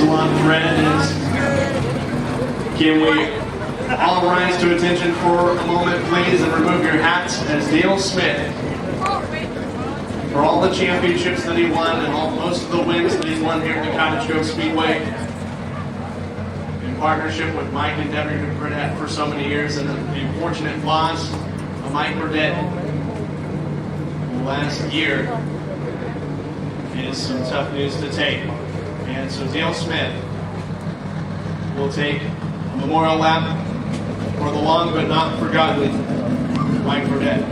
salon thread is, can we all rise to attention for a moment, please, and remove your hats as Dale Smith, for all the championships that he won and most of the wins that he's won here at the Cottage Speedway, in partnership with Mike and Debbie Burdett for so many years, and the unfortunate loss of Mike Burdett last year is some tough news to take. And so Dale Smith will take a memorial lap for the long but not forgotten Mike Burdett.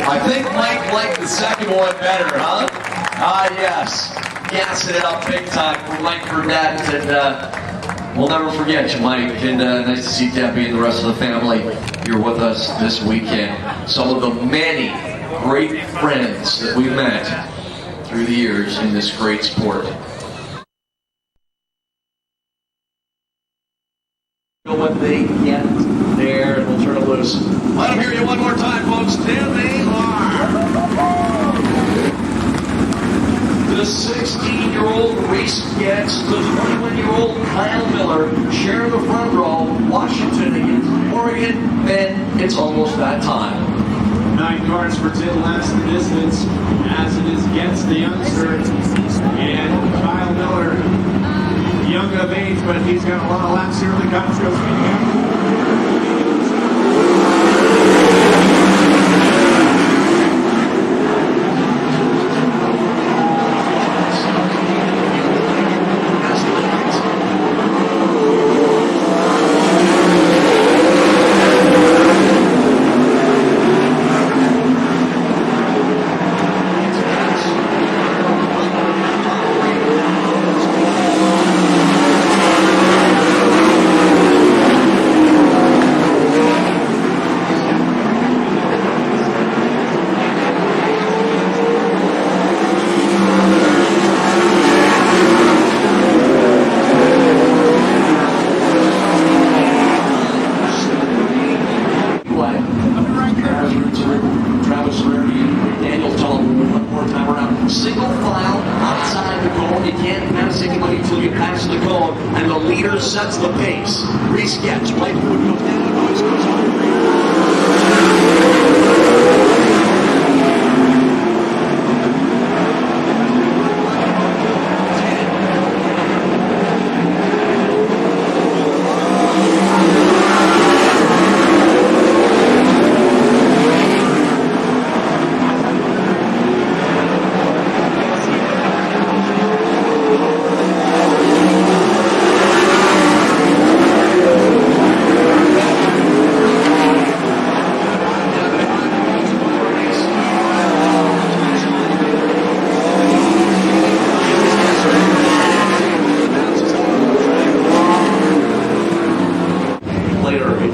I think Mike liked the second one better, huh? Yes. Gassing it up big time for Mike Burdett, and we'll never forget you, Mike. And nice to see Debbie and the rest of the family here with us this weekend. Some of the many great friends that we met through the years in this great sport. What they get there, and we'll turn it loose. Let them hear you one more time, folks. There they are. The 16-year-old Reese Getz, the 21-year-old Kyle Miller share the front row. Washington against Oregon, and it's almost that time. 9 cars for 10 laps the distance, as it is Getz, the youngster, and Kyle Miller, young of age, but he's got a lot of laps here in the Cottage Speedway. Single file outside the cone. You can't pass anybody until you pass the cone, and the leader sets the pace. Reese Getz, Mike Wood goes down, the noise goes on.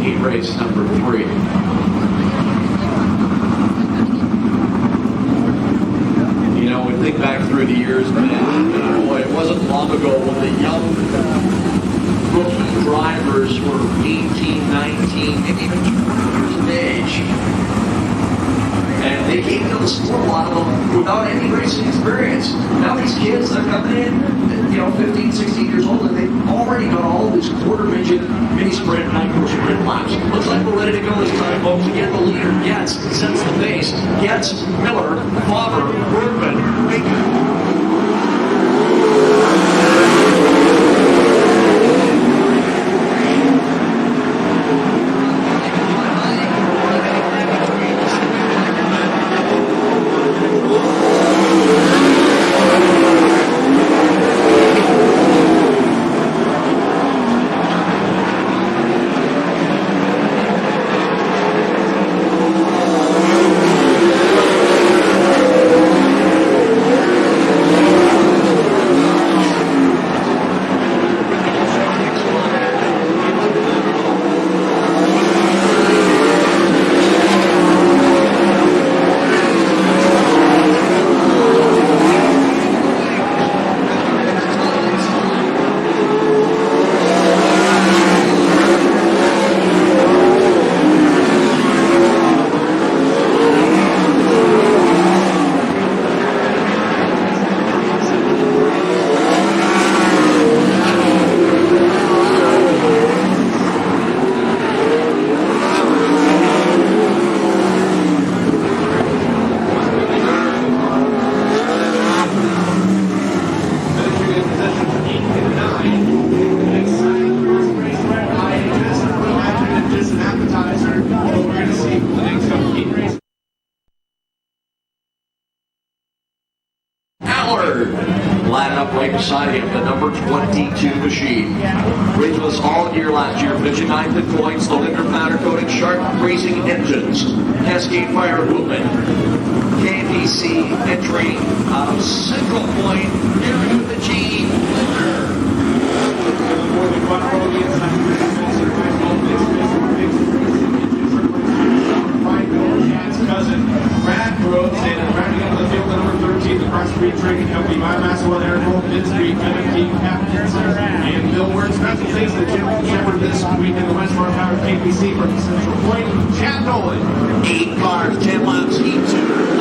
Heat race number 3. You know, we think back through the years, man, boy, it wasn't long ago when the young rookie drivers were 18, 19, maybe even 20 years of age. And they came into the sport, a lot of them, without any racing experience. Now these kids, they're coming in, 15, 16 years old, and they've already done all these quarter midget, mini sprint, micro sprint laps. Looks like we're ready to go this time, folks. Again, the leader, Getz, sets the pace. Getz, Miller, Faber, Bergman, Baker. Line up right beside him, the number 22 machine. Raced with us all year last year, finishing 9th in points, the Linder powder coated Sharp Racing Engines, Cascade Fire Movement, KPC entry out of Central Point, here with the G. Cousin Brad Rhodes and rounding out the field at number 13, the Cross Street Trading Company, Biomass One Air Gold, Mid Street, Kevin King, Captain, and Bill Words. Special thanks to Jim Shepard this week in the West Farm Power KPC from Central Point. Chad Nolan. 8 cars, 10 laps, heat 2.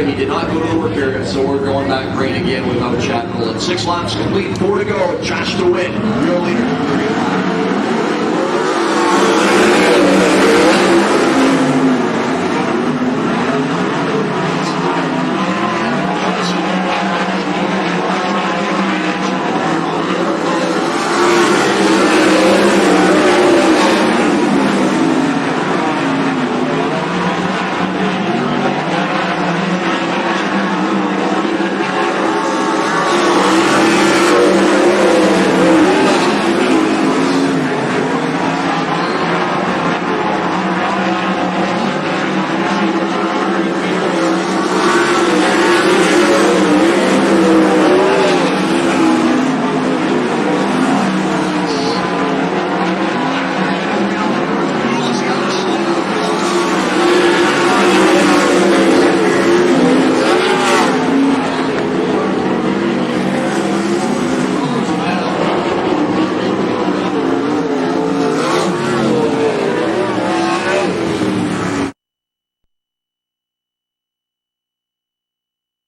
He did not go to the work area, so we're going back green again without Chad Nolan. 6 laps complete, 4 to go. Josh to win, real leader.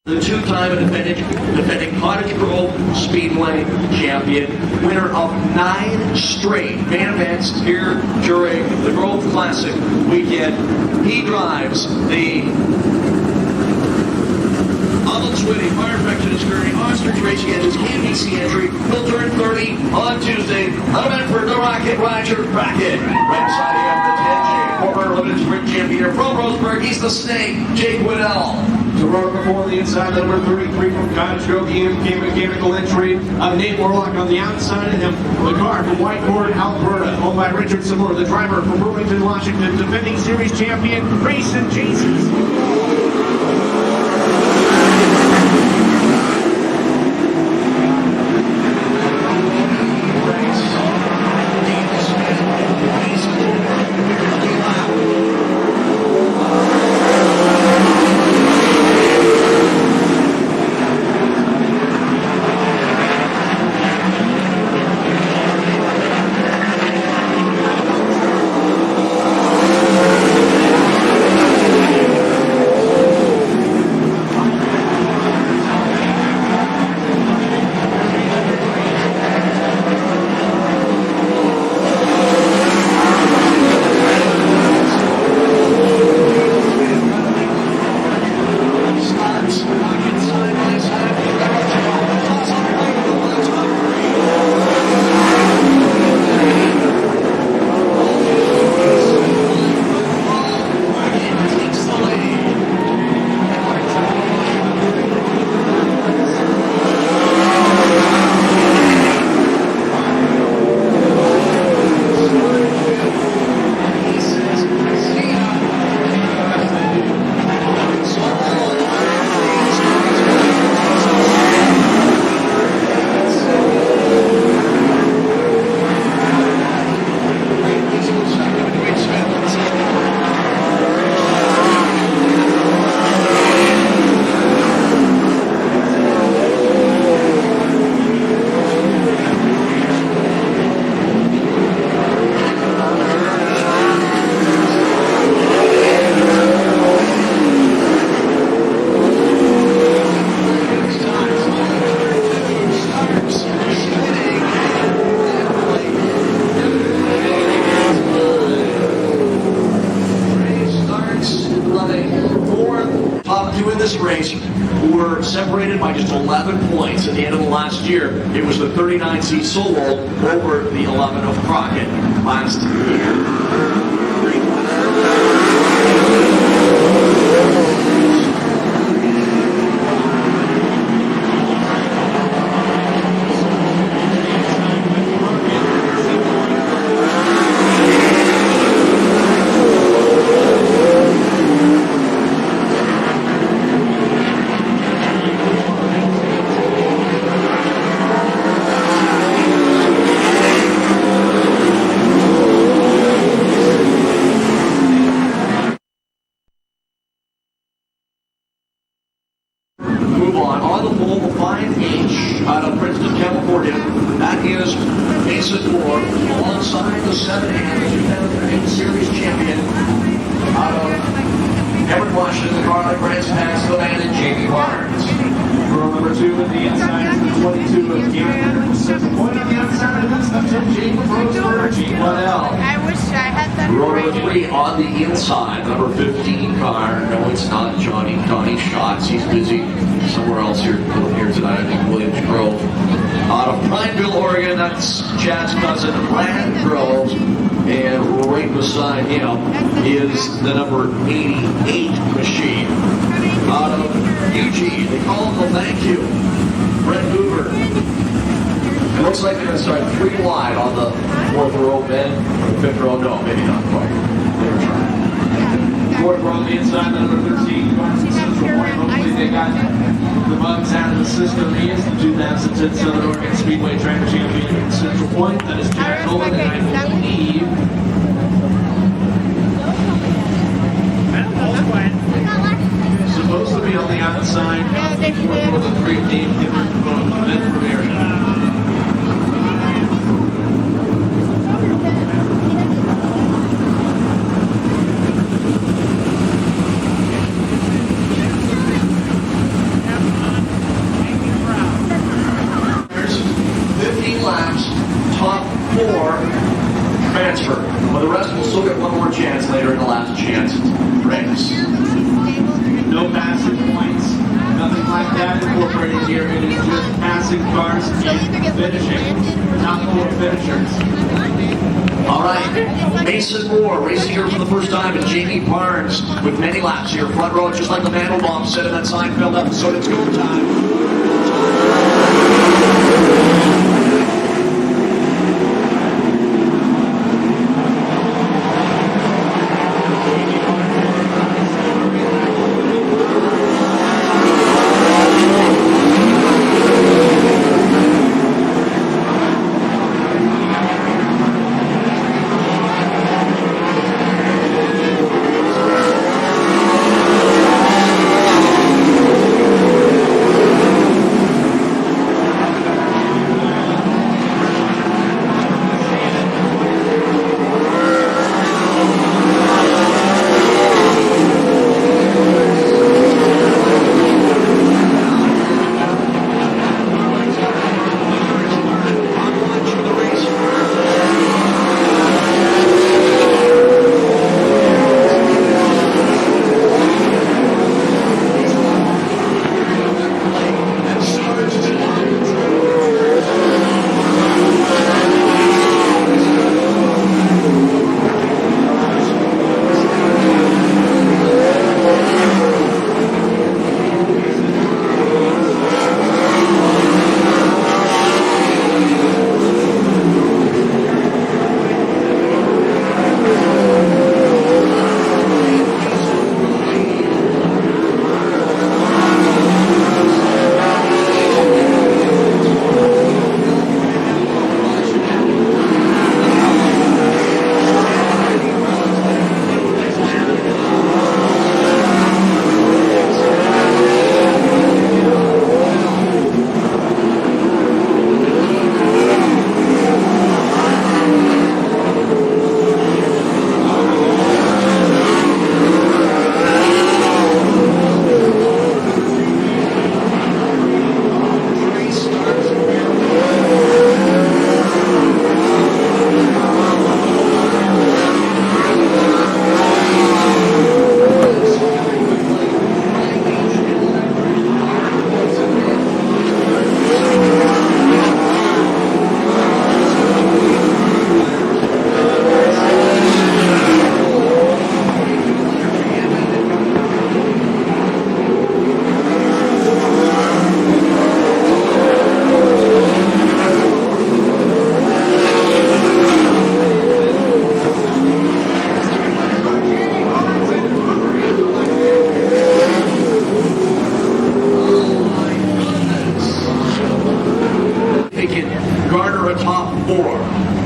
The two-time defending Cottage Grove Speedway champion, winner of 9 straight main events here during the Grove Classic weekend. He drives the Twitty Fire Protection Security Ostrich Racing Engines KBC entry. He'll turn 30 on Tuesday. An event for the Rocket Roger Bracket. Right side of the 10J, former limited sprint champion from Roseburg. He's the Snake, Jake Widdell. To roar before the inside, number 33 from Cottage Grove, mechanical entry. Nate Warlock on the outside of him. The car from Whiteboard, Alberta, owned by Richard Seymour. The driver from Burlington, Washington, defending series champion, Grayson Jesus. This race were separated by just 11 points at the end of the last year. It was the 39C Solo over the 11 of Crockett last year. On the pole, the 5H out of Princeton, California. That is Mason Moore alongside the 7 and 2008 Series champion out of Everett, Washington, the car that grants past the man and Jamie Barnes. Girl number 2 at the inside is the 22 of Canada. Central point on the outside of this, the 10 Jake Roseburg, Jake Widdell. I wish I had that. Row number 3 on the inside, number 15 car. No, it's not Johnny Schatz. He's busy somewhere else here tonight. I think Williams Grove. Out of Prineville, Oregon, that's Chad's cousin, Brad Groves. And right beside him is the number 88 machine. Out of Eugene, they call him the Thank You. Brett Hoover. It looks like they're going to start 3 wide on the 4th row, Ben. Or the 5th row, no, maybe not quite. They were trying. 4th row on the inside, number 13, Central Point. Hopefully they got the bugs out of the system. He is the 2010 Southern Oregon Speedway Tracker Champion in Central Point. That is Jack Nolan, and I believe supposed to be on the outside. Yeah, they did. For the 3 team event premiere. more chance later in the last chance race. No passing points, nothing like that incorporated here. It is just passing cars and finishing. Top 4 finishers. All right, Mason Moore racing here for the first time, and Jamie Barnes with many laps here. Front row, just like the Mandelbaum said in that Seinfeld episode, it's go time.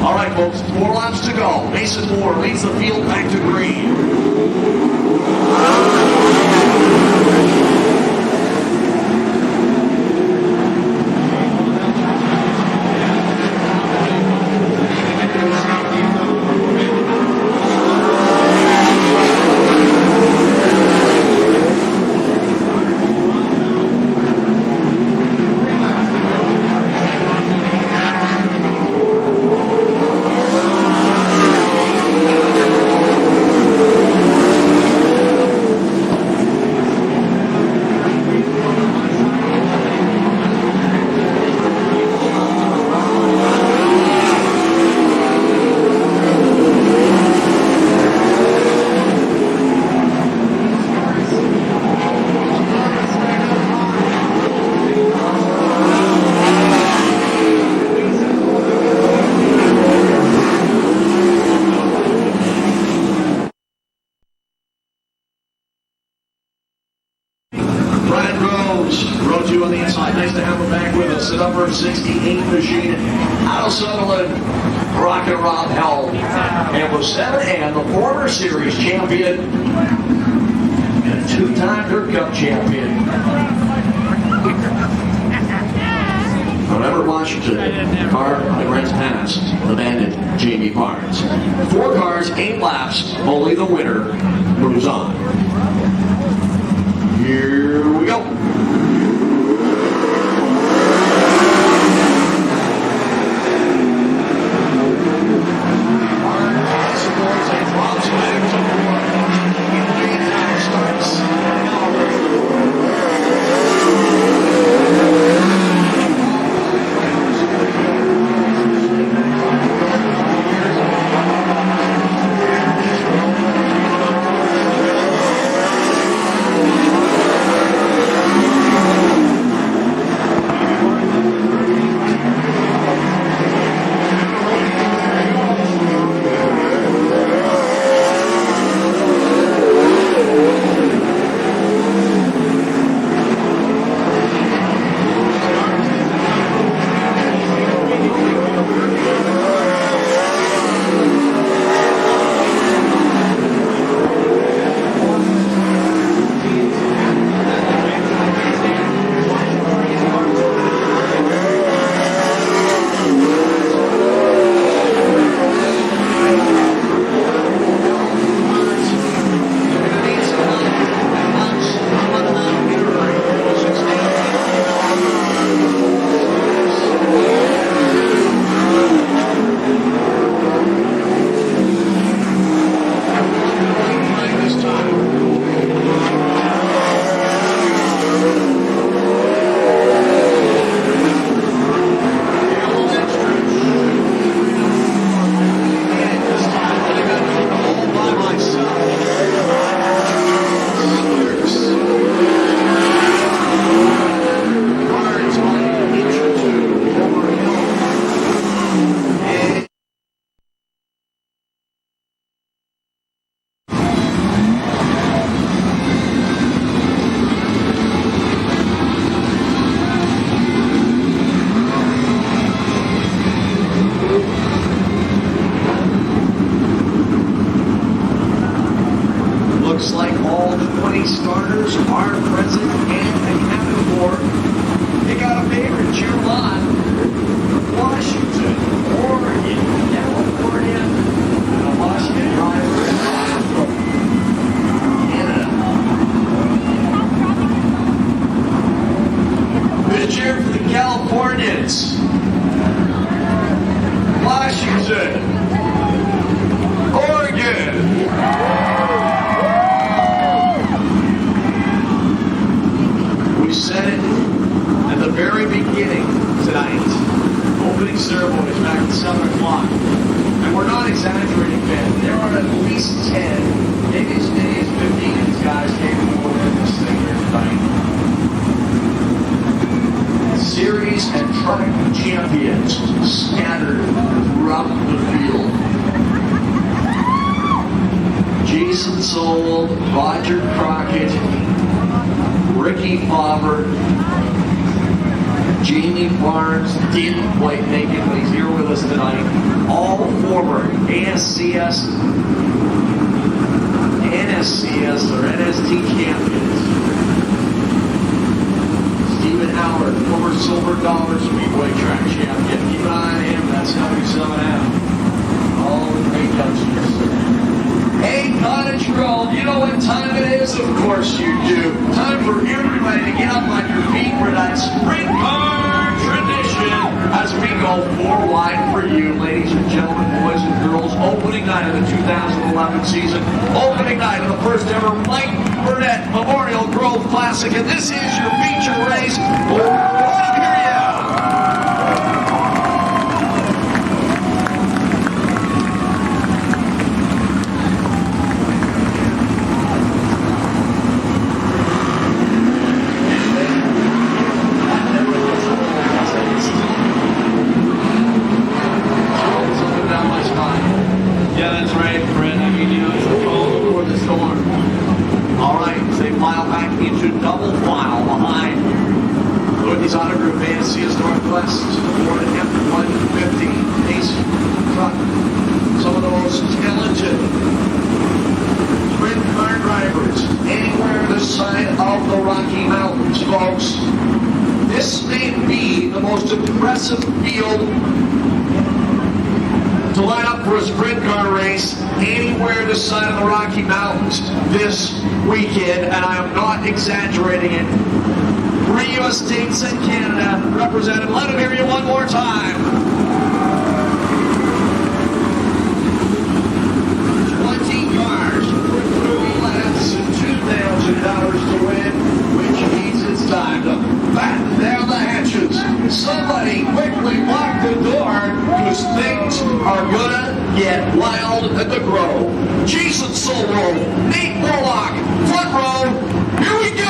All right, folks, 4 laps to go. Mason Moore leads the field back to green. Row 2 on the inside. Nice to have him back with us. The number 68 machine out of Sutherland, Rocket Rob Held. And with 7 and the former series champion and a 2-time Dirt Cup champion. However, Washington, car that runs past the bandit Jamie Barnes. 4 cars, 8 laps, only the winner moves on. Here we go. Barnes, and Rob's Looks like all 20 starters are present and accounted for. They got a favorite cheer lot. Washington, Oregon, California, and a Washington driver in Canada. Good cheer for the Californians. Washington, Oregon. We said it at the very beginning tonight. Opening ceremony is back at 7 o'clock. And we're not exaggerating, Ben. There are at least 10, maybe as many as 15 of these guys capable of winning this thing here tonight. Series and track champions scattered throughout the field. Jason Sowell, Roger Crockett, Ricky Fauber, Jamie Barnes didn't quite make it, but he's here with us tonight. All former ASCS, NSCS, or NST champions. Stephen Howard, former Silver Dollar Speedway track champion. Keep an eye on him, that's 77M. All the great youngsters. Hey, Cottage Grove, you know what time it is? Of course you do. Time for everybody to get up on your feet for that sprint car tradition as we go 4 wide for you, ladies and gentlemen, boys and girls. Opening night of the 2011 season. Opening night of the first ever Mike Burnett Memorial Grove Classic. And this is your feature race. We'll hear ya. Yeah, that's right, Fred. I mean, you know, it's the calm before the storm. All right, they file back into double file behind Dorothy's Auto Group, ASCS Northwest, Ford F-150, Ace truck. Some of the most talented sprint car drivers anywhere this side of the Rocky Mountains, folks. This may be the most impressive field to line up for a sprint car race anywhere this side of the Rocky Mountains this weekend, and I am not exaggerating it. 3 U.S. states and Canada represented. Let them hear you one more time. 20 cars for 30 laps and $2,000 to win, which means it's time to batten down the hatches. Somebody quickly lock the door, because things are gonna get wild at the Grove. Jason Sowell, Nate Warlock, front row, here we go!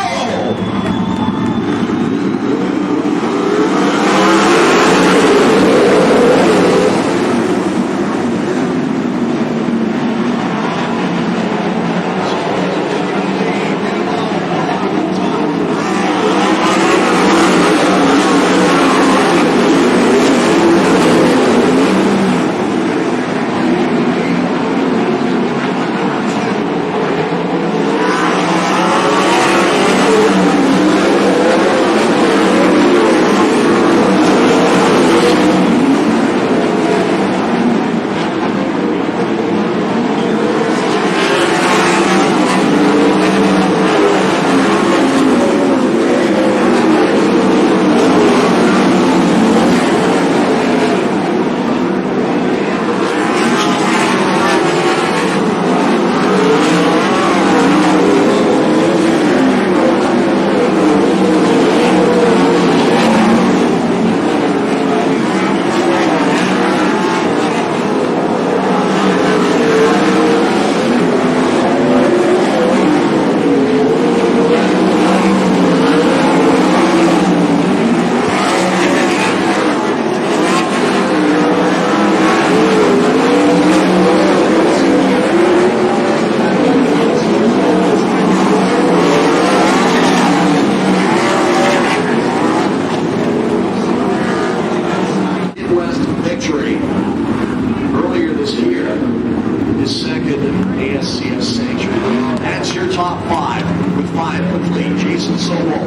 top 5 with 5 in the lead. Jason Sobel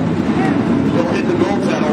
will hit the gold pedal.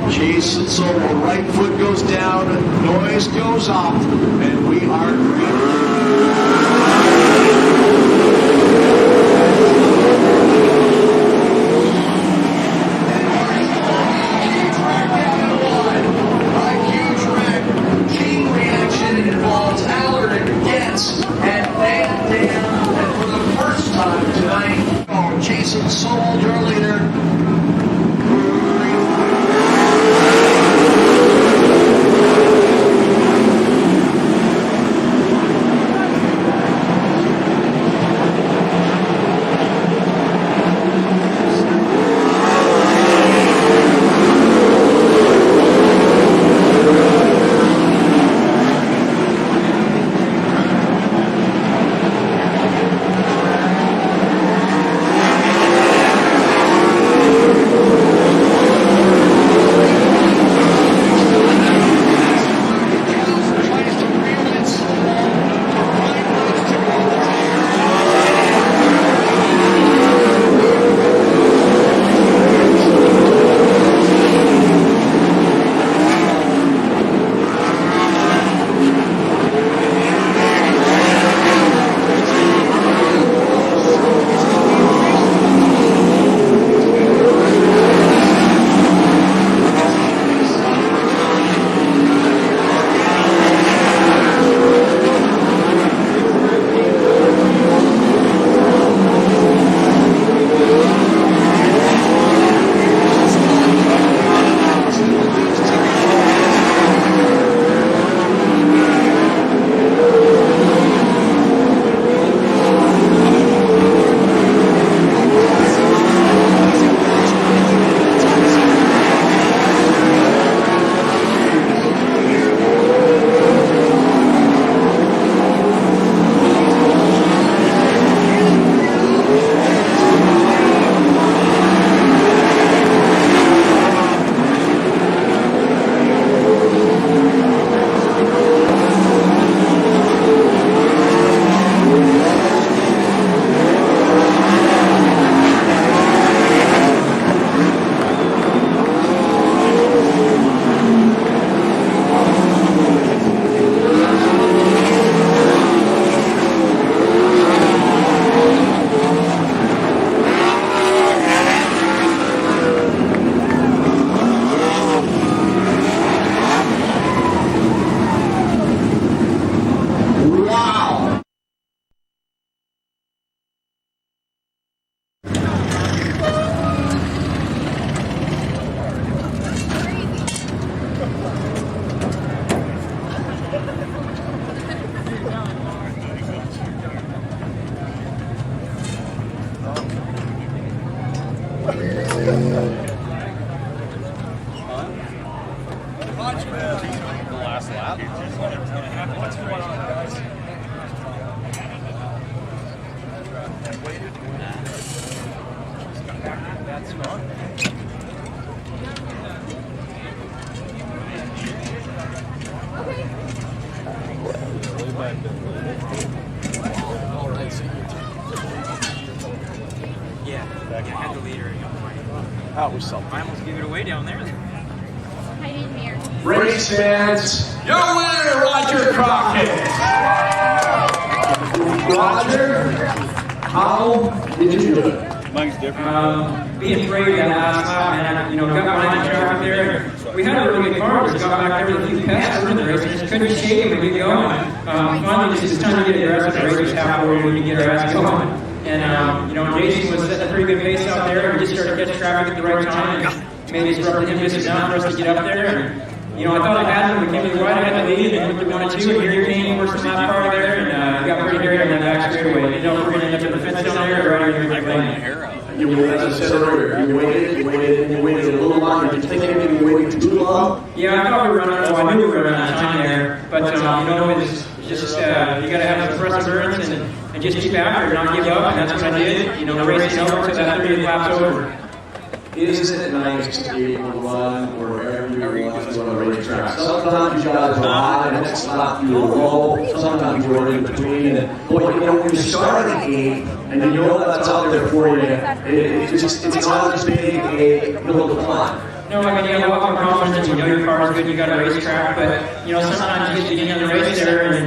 Jason Sobel, right foot goes down, noise goes off, and we are green. Jason Sobel, your leader. Yeah, I had the leader. That was something. I almost gave it away down there. I didn't hear. Race fans, your winner, Roger Crockett. Roger, how did you do it? Mine's different. Being brave that last lap, man, got behind the traffic there. We had a really good car, just got back there with a few passes in the race, and just couldn't shake it and get going. Finally, just time to get aggressive. The race was half over, we could get our ass going. And, Jason was setting a pretty good pace out there. We just started to catch traffic at the right time, and maybe disrupted him just enough for us to get up there. And, I thought I had him. We came to the right, I had the lead, and then we went to 1 and 2, and here came first lap car there, and got pretty hairy on that back straightaway. Didn't know if we were going to end up in the fence down there or right here in the lane. As I said earlier, you waited a little longer. Did you think maybe you waited too long? Yeah, I thought we were running, well, I knew we were running out of time there, but, it's just, you got to have some perseverance and just keep after it, not give up, and that's what I did. The race is over, so that 30th lap's over. Isn't it nice to be able to run wherever you want to on a racetrack? Sometimes you guys are high, and next lap you're low. Sometimes you're in between. And boy, when you start a game and you know that's out there for you, it's not just being a hill to climb. No, I mean, you have a lot more confidence, you know your car is good, you got a racetrack, but, sometimes you get to the end of the race there, and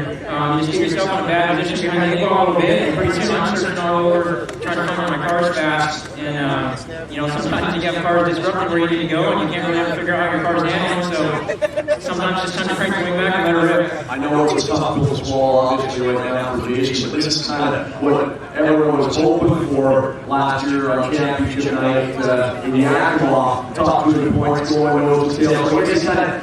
you just get yourself in a bad position behind the eight ball a little bit, and pretty soon I'm searching all over, trying to find my cars fast, and, sometimes you have cars disrupted where you need to go, and you can't really ever figure out how your car's handling, so sometimes it's time to crank the wing back and let her rip. I know it's a tough pill to swallow, obviously, right now for Jason, but this is kind of what everyone was hoping for last year on championship night in Yakima. Top 2 points going those tails. So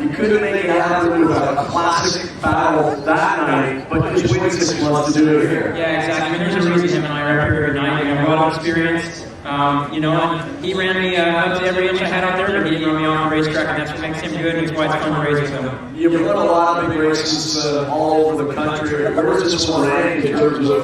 you couldn't make it happen with a classic battle that night, but just wait 6 months to do it here. Yeah, exactly. I mean, there's a reason him and I are up here every night. We have a lot of experience. And he ran me up to every inch I had out there, but he didn't run me off the racetrack, and that's what makes him good, and it's why it's fun to race with him. You've run a lot of big races all over the country. Where does this one rank in terms of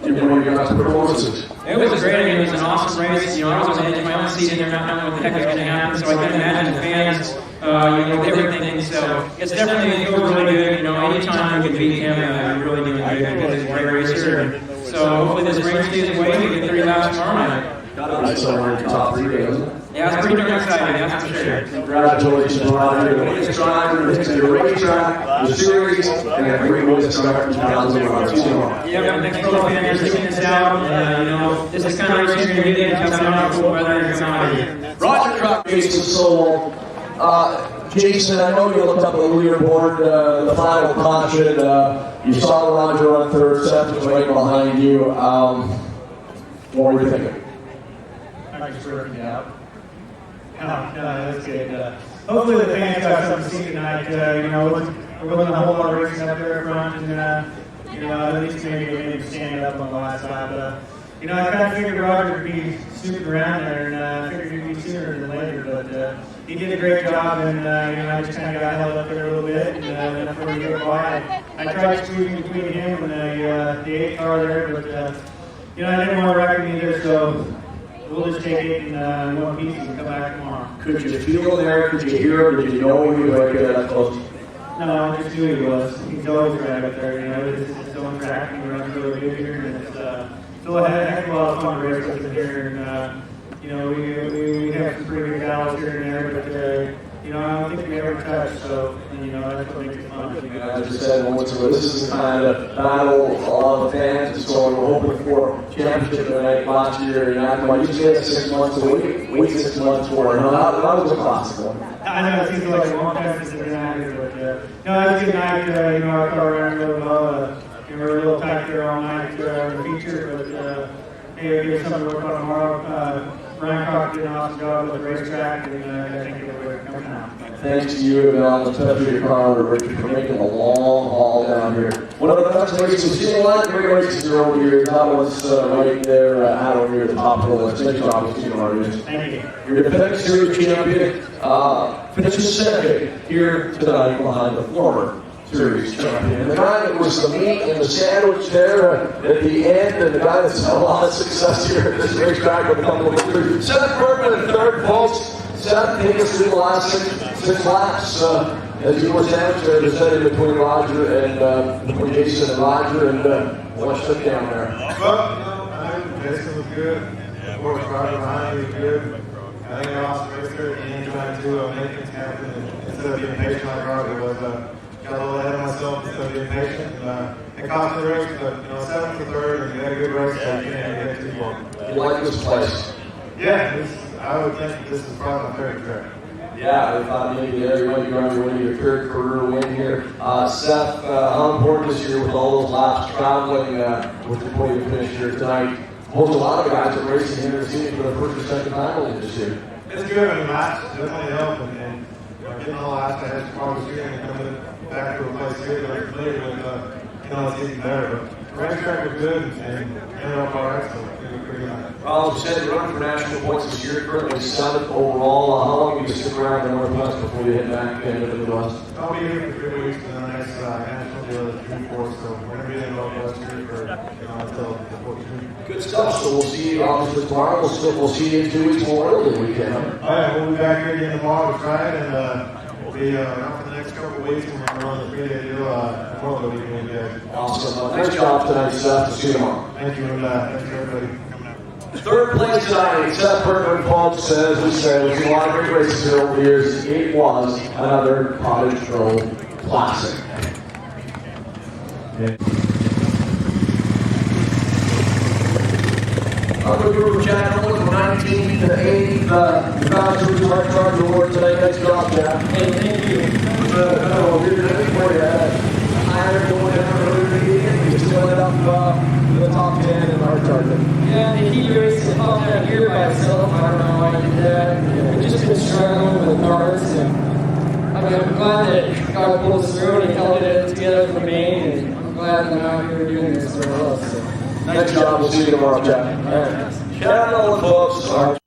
your guys' performances? It was great. I mean, it was an awesome race. I was on the edge of my own seat in there, not knowing what the heck was going to happen, so I couldn't imagine the fans, with everything. So it's definitely, it feels really good. Anytime we can beat him, we're really doing good because he's a great racer. And so hopefully this race stays away. We get 3 laps tomorrow night. Got to somewhere in the top 3, doesn't it? Yeah, it's pretty darn exciting, that's for sure. Congratulations, Roger. The latest driver in the history of the racetrack, the series, and a great way to start 2001. Yeah, thanks for all the fans for sticking this out. This is kind of racing you're going to get in, come out in cool weather and come out here. Roger Crockett, Jason Sowell. Jason, I know you looked up at the leaderboard, the final caution. You saw Roger run third, Seth was right behind you. What were you thinking? I'm just working out. No, that's good. Hopefully the fans got something to see tonight. We're looking a whole lot of racing up there front, and at least maybe stand up on the last lap. I kind of figured Roger would be snooping around there, and I figured he'd be sooner than later, but he did a great job, and I just kind of got held up there a little bit, and then before he got by, I tried squeezing between him and the 8 car there, but I didn't want to wreck him either, so we'll just take it in one piece and come back tomorrow. Could you feel there? Could you hear him? Did you know he was right there that close? No, I just knew he was. He's always right up there. It's his own track, and he runs really good here, and it's still a heck of a lot of fun to race with him here. And we have some pretty good battles here and there, but I don't think we ever touched. So, that's what makes it fun. I just said moments ago, this is the kind of battle a lot of fans is going. We're hoping for championship tonight last year. You just had 6 months to wait 6 months for it. That was a classic one. I know it seems like a long time since it's been out here, but no, it's a good night. Our car ran really well. We were a little tight there all night in the feature, but hey, we'll give us something to work on tomorrow. Ryan Crockett did an awesome job with the racetrack, and I think we're coming out. Thanks to you and on the touch of your car, Richard, for making a long haul down here. One of the best races we've seen, a lot of great races here over the years. That one's right there out over near the top of the list. Thanks for obviously our race. Thank you. You're the defending series champion, finishes second here tonight behind the former Series champion. And the guy that was the meat and the sandwich there at the end, and the guy that's had a lot of success here at this racetrack with a couple of victories. Seth Bergman in third, folks. Seth taking us through the last six laps. As you were sandwiched there, the setting between Roger and between Jason and Roger, and what took down there? Well, I think Jason was good. Of course, Roger behind me was good. I think I lost the race there at the end trying to make things happen. And instead of being patient like Roger was, got a little ahead of myself instead of being patient. And it cost me the race, but seventh to third, and we had a good race, so you can't get too far. You like this place? Yeah, I would think this is probably my favorite track. Yeah, I thought maybe there you might be on your way to your third career win here. Seth, how important this year with all those laps traveling with the podium finish here tonight? Most a lot of guys are racing here this season for the first or second time only this year. It's good. I mean, laps definitely help, and getting all the laps I had problems here and coming back to a place here that I'm familiar with, it's even better. But the racetrack was good and ended up all right, so it was pretty nice. Well, as you said, you're running for national points this year, currently 7th overall. How long will you stick around in the Northwest before you head back into the Midwest? I'll be here for 3 weeks, and then the next national deal is June 4th, so we're going to be in the Northwest here for until the 14th. Good stuff. So we'll see you obviously tomorrow. We'll see you in 2 weeks more early weekend. Oh, yeah, we'll be back here again tomorrow to try it, and we'll be around for the next couple of weeks, and we're going to run the 3-day deal before the weekend, guys. Awesome. Nice job tonight, Seth. See you tomorrow. Thank you, and thanks for everybody. Third place tonight, Seth Bergman, folks, as we said, we've seen a lot of great races here over the years. It was another Cottage Grove Classic. I'll go through Jack Nolan from 19 to 8. The Cottage Grove Charge Award tonight. Nice job, Jack. Hey, thank you. We're ready for you. Higher going down earlier in the game. You still ended up in the top 10 in our charger. Yeah, the heat race is all down here by itself. I don't know why I did that. We've just been struggling with carts, and I'm glad that God pulled us through and he held it together for me, and I'm glad that I'm out here doing this for us. So, Nice job. We'll see you tomorrow, Jack. all right. Shout out to all the folks.